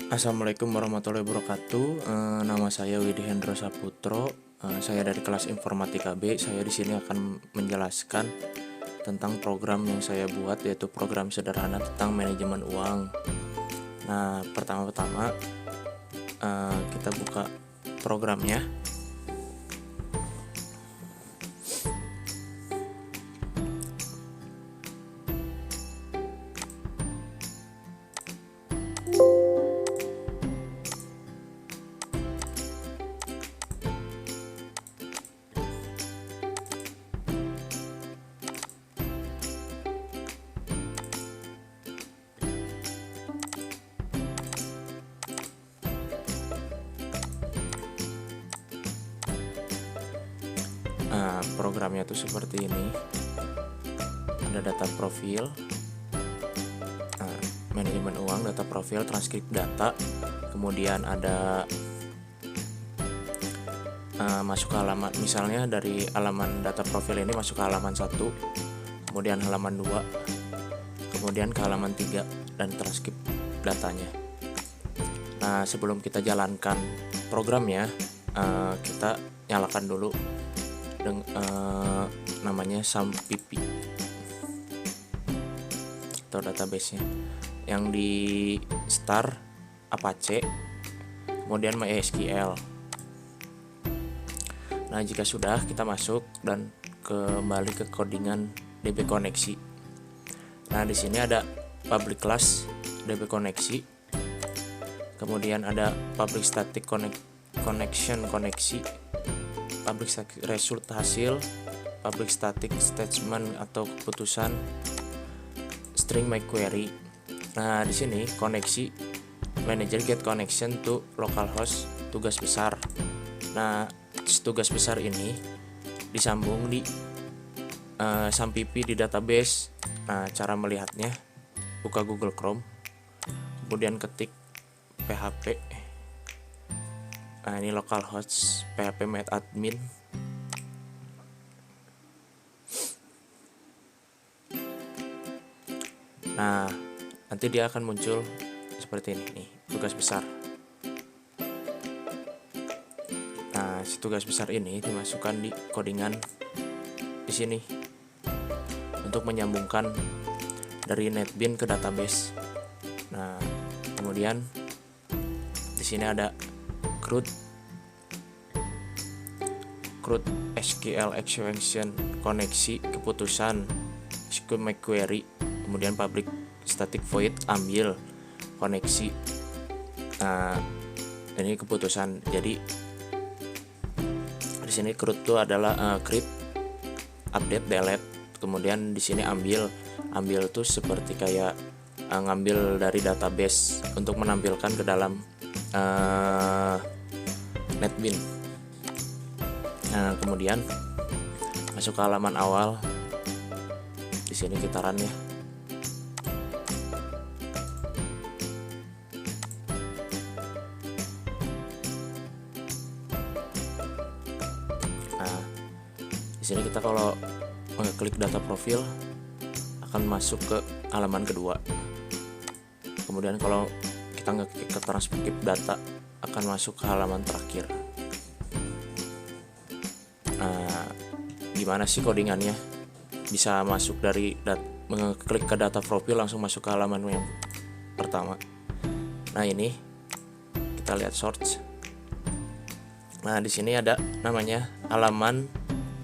Assalamualaikum warahmatullahi wabarakatuh. Nama saya Widi Hendro Saputro. Saya dari kelas Informatika B. Saya di sini akan menjelaskan tentang program yang saya buat, yaitu program sederhana tentang manajemen uang. Nah, pertama-tama kita buka programnya. Programnya tuh seperti ini. Ada data profil, manajemen uang, data profil, transkrip data. Kemudian ada masuk ke halaman, misalnya dari halaman data profil ini masuk ke halaman 1, kemudian halaman 2, kemudian ke halaman 3, dan transkrip datanya. Nah, sebelum kita jalankan programnya, kita nyalakan dulu namanya SAMPIPI atau database-nya yang di start Apache, kemudian MySQL. Nah, jika sudah, kita masuk dan kembali ke codingan DB koneksi. Nah, di sini ada public class DB koneksi, kemudian ada public static connection koneksi, public static result hasil, public static statement atau keputusan, string my query. Nah, di sini koneksi manager get connection to localhost tugas besar. Nah, tugas besar ini disambung di SAMPIPI di database. Nah, cara melihatnya, buka Google Chrome, kemudian ketik php. Nah, ini localhost php admin. Nah, nanti dia akan muncul seperti ini nih, tugas besar. Nah, si tugas besar ini dimasukkan di codingan di sini untuk menyambungkan dari NetBeans ke database. Nah, kemudian di sini ada CRUD SQL extension koneksi keputusan, SQL my query, kemudian public static void ambil koneksi. Nah, ini keputusan. Jadi di sini CRUD itu adalah create, update, delete. Kemudian di sini ambil tuh seperti kayak ngambil dari database untuk menampilkan ke dalam NetBeans. Nah, kemudian masuk ke halaman awal. Di sini kita run ya. Nah, di sini kita kalau mengeklik data profil akan masuk ke halaman kedua. Kemudian kalau kita ngeklik ke transkrip data akan masuk ke halaman terakhir. Nah, gimana sih codingannya? Bisa masuk dari mengeklik ke data profil langsung masuk ke halaman yang pertama. Nah, ini kita lihat search. Nah, di sini ada namanya halaman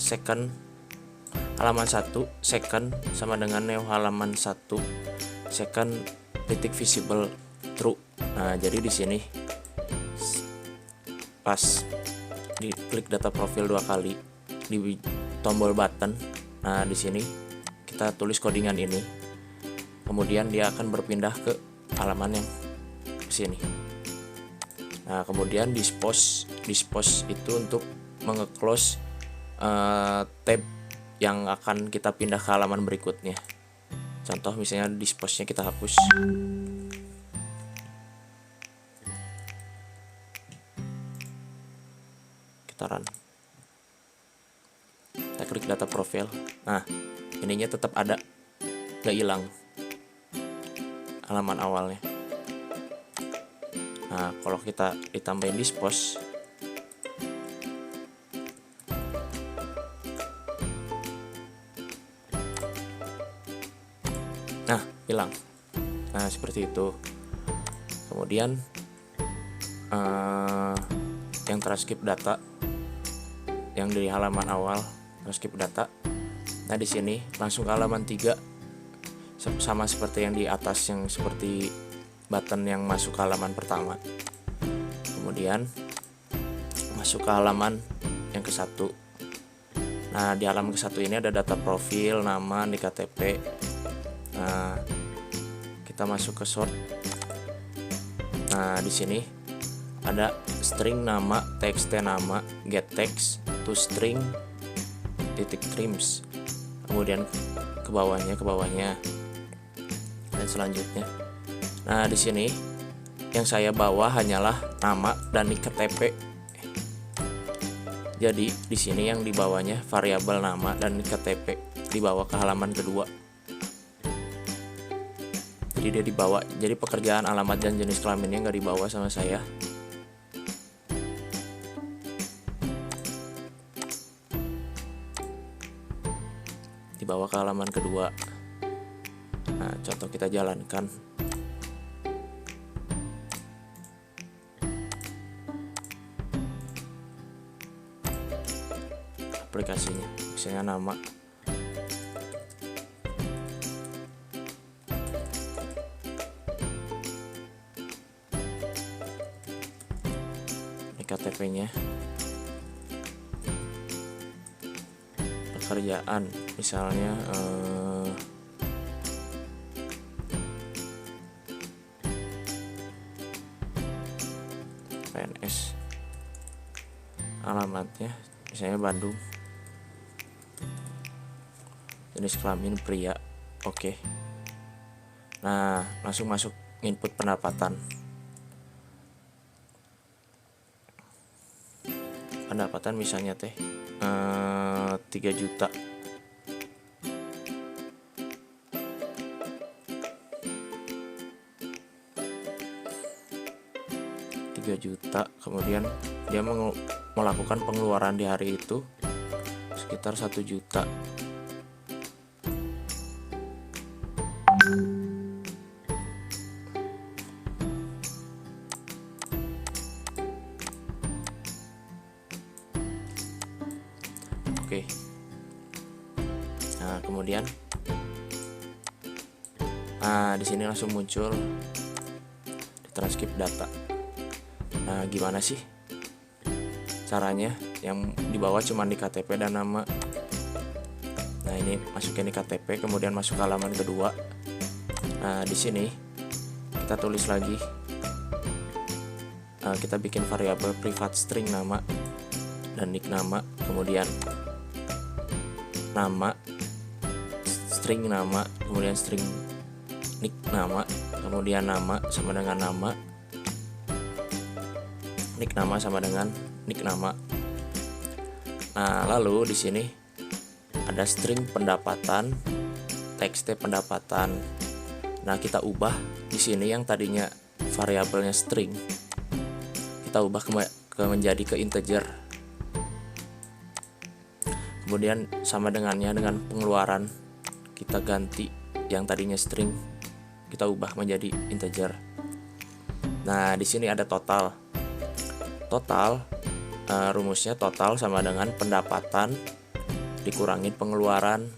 second, halaman 1 second sama dengan new halaman 1 second titik visible true. Nah, jadi di sini pas diklik data profil 2 kali di tombol button. Nah, di sini kita tulis codingan ini. Kemudian dia akan berpindah ke halaman yang sini. Nah, kemudian dispose itu untuk menge-close tab yang akan kita pindah ke halaman berikutnya. Contoh misalnya dispose-nya kita hapus. Kita run. Kita klik data profil. Nah, ininya tetap ada, gak hilang halaman awalnya. Nah, kalau kita ditambahin dispose, nah hilang. Nah seperti itu. Kemudian yang transkrip data yang dari halaman awal, transkrip data. Nah di sini langsung ke halaman 3, sama seperti yang di atas, yang seperti button yang masuk ke halaman pertama. Kemudian masuk ke halaman yang ke-1. Nah di halaman ke-1 ini ada data profil, nama, nik KTP. Nah kita masuk ke sort. Nah di sini ada string nama, txt nama, get text, to string, titik trims. Kemudian ke bawahnya. Dan selanjutnya. Nah, di sini yang saya bawa hanyalah nama dan nik KTP. Jadi, di sini yang dibawanya variabel nama dan nik KTP dibawa ke halaman kedua. Jadi dia dibawa. Jadi pekerjaan alamat dan jenis kelaminnya nggak dibawa sama saya. Dibawa ke halaman kedua. Nah, contoh kita jalankan. Aplikasinya, misalnya nama. Nik KTP-nya. Pekerjaan, misalnya PNS. Alamatnya misalnya Bandung. Jenis kelamin pria. Oke. Nah, langsung masuk input pendapatan. Pendapatan misalnya 3 juta. Kemudian dia melakukan pengeluaran di hari itu sekitar 1 juta. Oke. Nah, kemudian di sini langsung muncul di transkrip data. Nah, gimana sih caranya? Yang di bawah cuma di KTP dan nama. Nah, ini masukin di KTP, kemudian masuk ke halaman kedua. Nah, di sini kita tulis lagi. Kita bikin variabel privat string nama dan nick nama, kemudian nama, string nama, kemudian string nick nama, kemudian nama sama dengan nama, nick nama sama dengan nick nama. Nah, lalu di sini ada string pendapatan, txt pendapatan. Nah, kita ubah di sini yang tadinya variabelnya string, kita ubah menjadi ke integer. Kemudian sama dengannya dengan pengeluaran, kita ganti yang tadinya string, kita ubah menjadi integer. Nah, di sini ada total. Rumusnya total sama dengan pendapatan dikurangi pengeluaran.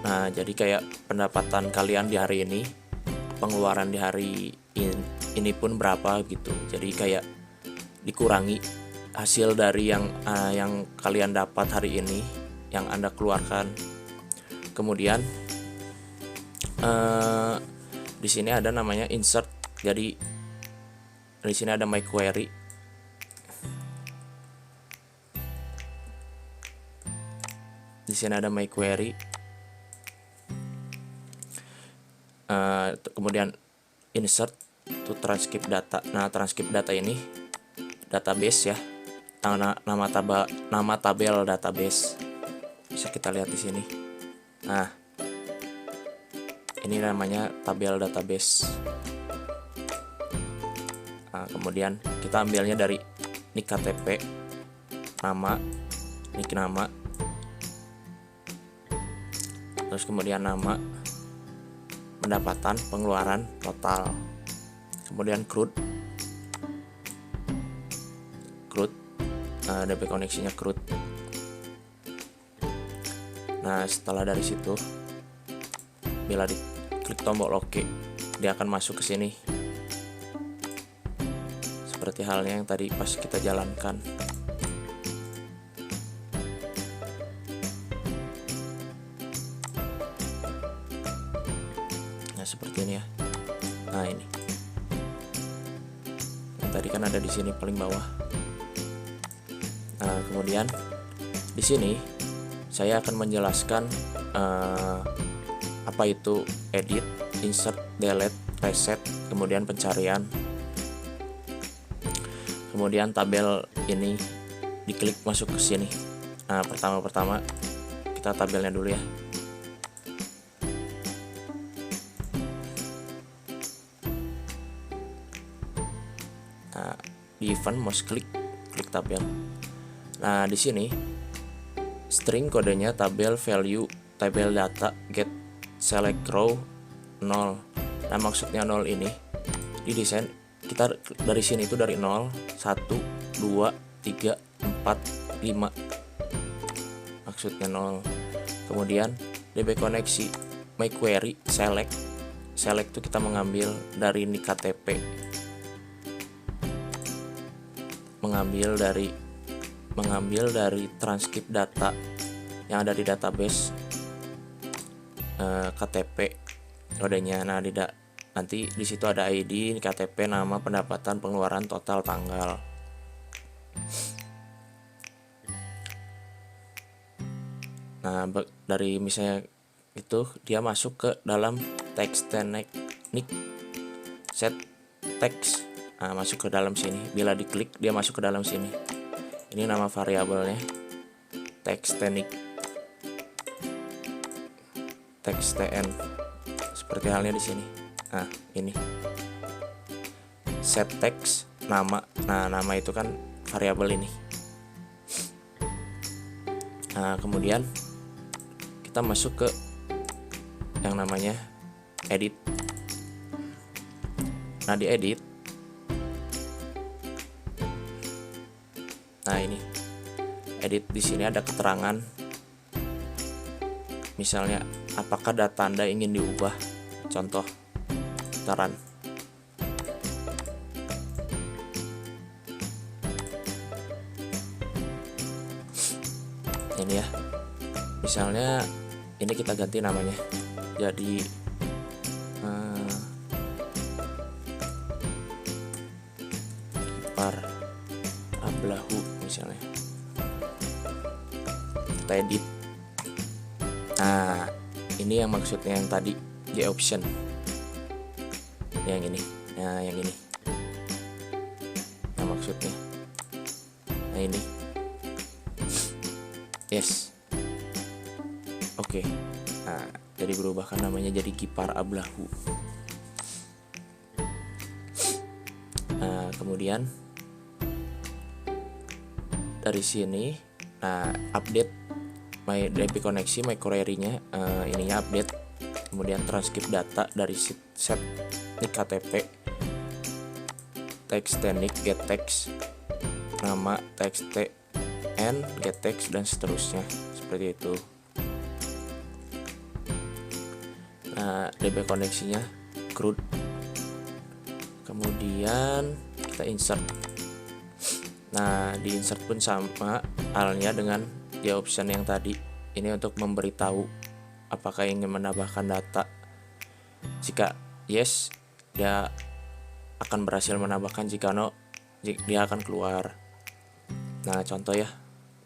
Nah, jadi kayak pendapatan kalian di hari ini, pengeluaran di hari ini pun berapa gitu. Jadi kayak dikurangi hasil dari yang kalian dapat hari ini, yang Anda keluarkan. Kemudian di sini ada namanya insert. Jadi di sini ada my query. Di sini ada my query. Kemudian insert to transcript data. Nah, transcript data ini database ya. Nama tabel database. Bisa kita lihat di sini. Nah, ini namanya tabel database. Nah, kemudian kita ambilnya dari nik KTP, nama, nik nama, terus kemudian nama, pendapatan, pengeluaran, total, kemudian CRUD, DP koneksinya CRUD. Nah, setelah dari situ, bila diklik tombol OK, dia akan masuk ke sini. Seperti halnya yang tadi pas kita jalankan. Nah, seperti ini ya. Nah, ini. Yang tadi kan ada di sini paling bawah. Nah, kemudian di sini saya akan menjelaskan apa itu edit, insert, delete, reset, kemudian pencarian. Kemudian tabel ini diklik masuk ke sini. Nah, pertama kita tabelnya dulu ya. Nah, di event mouse klik tabel. Nah, di sini string kodenya tabel value, tabel data, get, select row 0. Nah, maksudnya 0 ini didesain kita dari sini itu dari 0, 1, 2, 3, 4, 5. Maksudnya 0. Kemudian DB koneksi my query select itu kita mengambil dari nik KTP, mengambil dari transkrip data yang ada di database KTP kodenya. Nah, nanti di situ ada ID, KTP, nama, pendapatan, pengeluaran, total, tanggal. Nah, dari misalnya itu dia masuk ke dalam text teknik set text. Nah, masuk ke dalam sini. Bila diklik dia masuk ke dalam sini. Ini nama variabelnya text teknik text tn. Seperti halnya di sini. Nah, ini set text nama. Nah, nama itu kan variabel ini. Nah, kemudian kita masuk ke yang namanya edit. Nah, di edit, nah ini edit, di sini ada keterangan. Misalnya, apakah data Anda ingin diubah? Contoh, putaran. Ini ya. Misalnya ini kita ganti namanya jadi Gipar Ablahu misalnya. Kita edit. Nah, ini yang maksudnya yang tadi di option. Yang ini. Nah, yang ini. Nah, maksudnya. Nah, ini. Yes. Oke. Nah, jadi berubahkan namanya jadi Gipar Ablahu. Nah, kemudian dari sini, nah, update my DP koneksi, my query-nya, ininya update. Kemudian transkrip data dari set nik KTP, text teknik, get text, nama, text tn, get text, dan seterusnya. Seperti itu. Nah, DB koneksinya CRUD. Kemudian kita insert. Nah, di insert pun sama halnya dengan di option yang tadi. Ini untuk memberitahu apakah ingin menambahkan data. Jika yes, dia akan berhasil menambahkan. Jika no, dia akan keluar. Nah, contoh ya,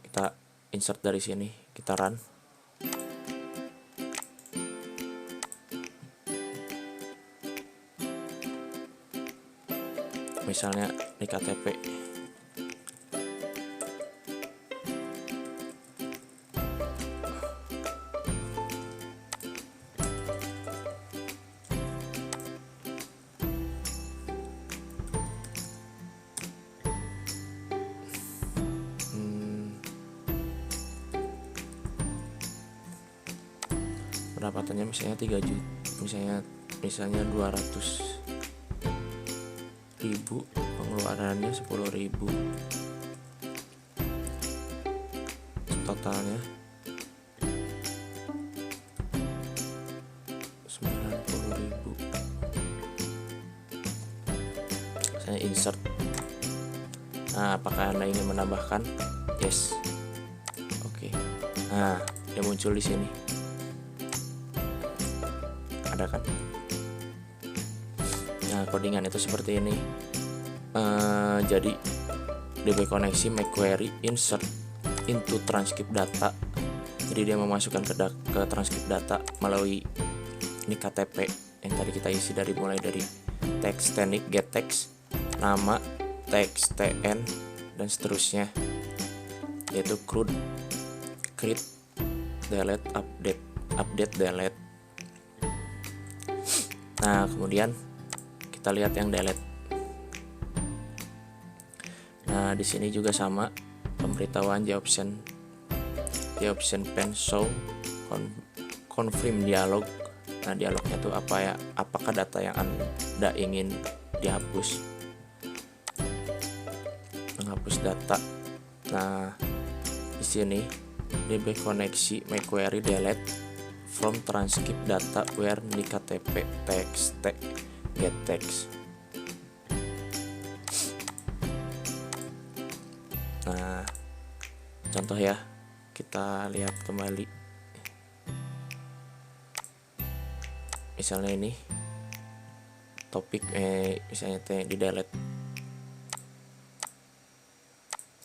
kita insert dari sini, kita run. Misalnya di KTP. pendapatannya misalnya 3 juta, misalnya 200.000, pengeluarannya 10.000, totalnya 90.000. Saya insert. Nah, apakah Anda ingin menambahkan? Yes. Oke. Nah, dia muncul di sini. Ada kan? Nah, codingan itu seperti ini. Jadi DB koneksi make query insert into transcript data. Jadi dia memasukkan ke transkrip data melalui ini KTP yang tadi kita isi mulai dari text teknik get text, nama, text tn, dan seterusnya, yaitu create, delete, update, delete. Nah, kemudian kita lihat yang delete. Nah, di sini juga sama pemberitahuan the option pen show confirm dialog. Nah, dialognya tuh apa ya? Apakah data yang Anda ingin dihapus? Menghapus data. Nah, di sini DB koneksi make query delete from transcript data where di KTP text get text. Nah, contoh ya, kita lihat kembali. Misalnya ini topik misalnya di delete.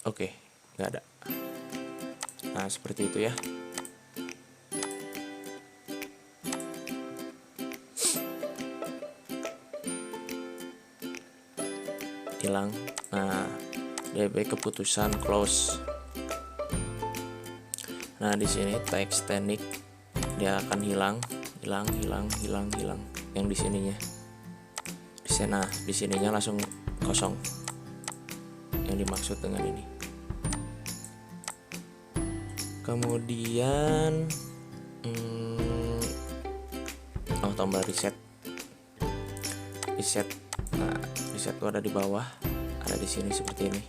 Oke, nggak ada. Nah, seperti itu ya. Hilang. Nah, DB keputusan close. Nah, di sini text teknik dia akan hilang yang di sininya. Nah, di sininya langsung kosong. Yang dimaksud dengan ini. Kemudian tombol reset. Nah, reset itu ada di bawah, ada di sini seperti ini.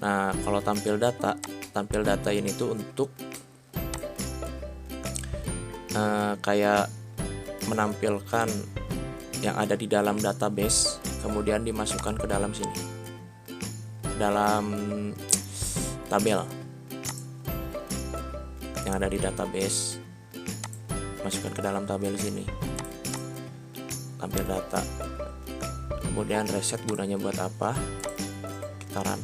Nah, kalau tampil data ini tuh untuk kayak menampilkan yang ada di dalam database, kemudian dimasukkan ke dalam sini, dalam tabel yang ada di database, masukkan ke dalam tabel sini, tampil data. Kemudian reset gunanya buat apa? Kita run.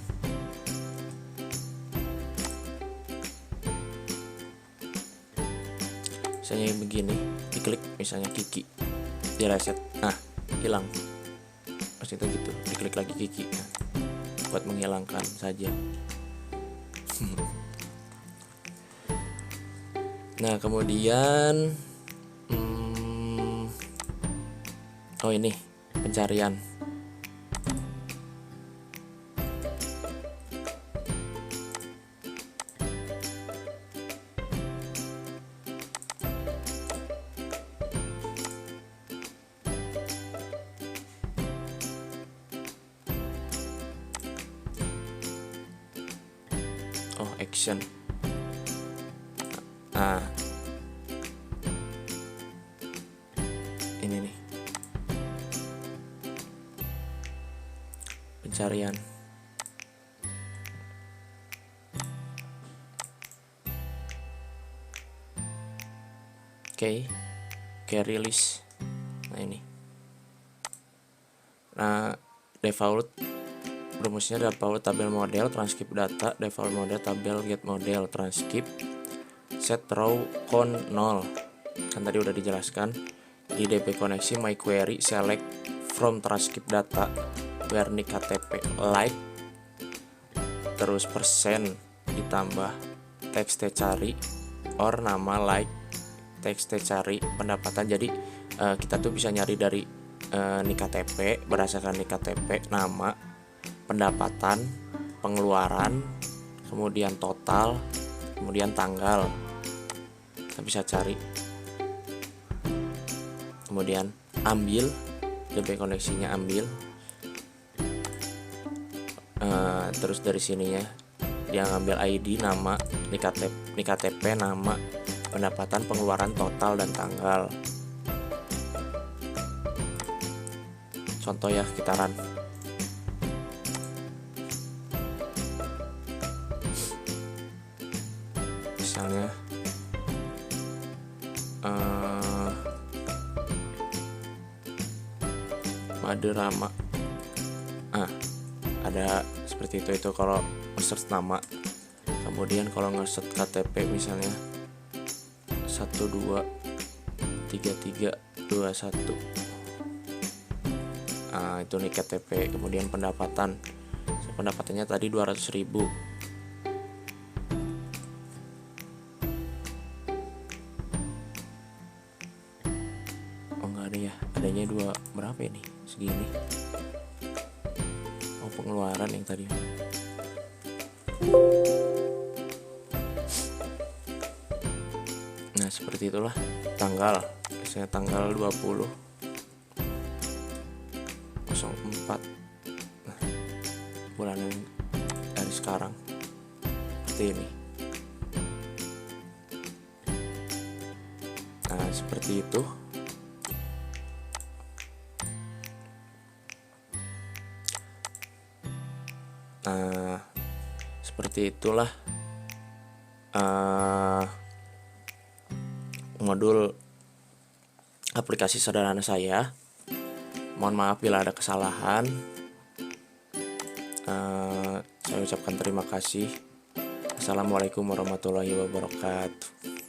Misalnya begini, diklik misalnya Kiki, di reset, nah hilang. Pas itu gitu, diklik lagi Kiki, nah, buat menghilangkan saja. Nah, kemudian ini pencarian. Action. Nah, ini nih pencarian. Oke, release. Nah, ini. Nah, default rumusnya default tabel model transcript data, default model tabel get model transcript, set row count 0. Kan tadi udah dijelaskan. Di DB koneksi my query select from transcript data where nih KTP like, terus persen ditambah text cari or nama like text cari pendapatan. Jadi kita tuh bisa nyari dari nih KTP, berdasarkan nih KTP, nama, pendapatan, pengeluaran, kemudian total, kemudian tanggal. kita bisa cari, kemudian ambil DP koneksinya, ambil terus dari sininya dia ngambil ID, nama, nik KTP, nama, pendapatan, pengeluaran total, dan tanggal. Contoh ya, kita run. Misalnya Maderama, ada seperti itu kalau search nama. Kemudian kalau nge-search KTP misalnya 123321, itu nih KTP. Kemudian pendapatannya tadi 200.000. Oh nggak ada ya, adanya berapa ini, segini. Oh pengeluaran yang tadi. Nah seperti itulah tanggal, misalnya tanggal 20/04. Nah, bulan dari sekarang seperti ini. Nah seperti itu. Nah seperti itulah modul aplikasi sederhana saya. Mohon maaf bila ada kesalahan. Saya ucapkan terima kasih. Assalamualaikum warahmatullahi wabarakatuh.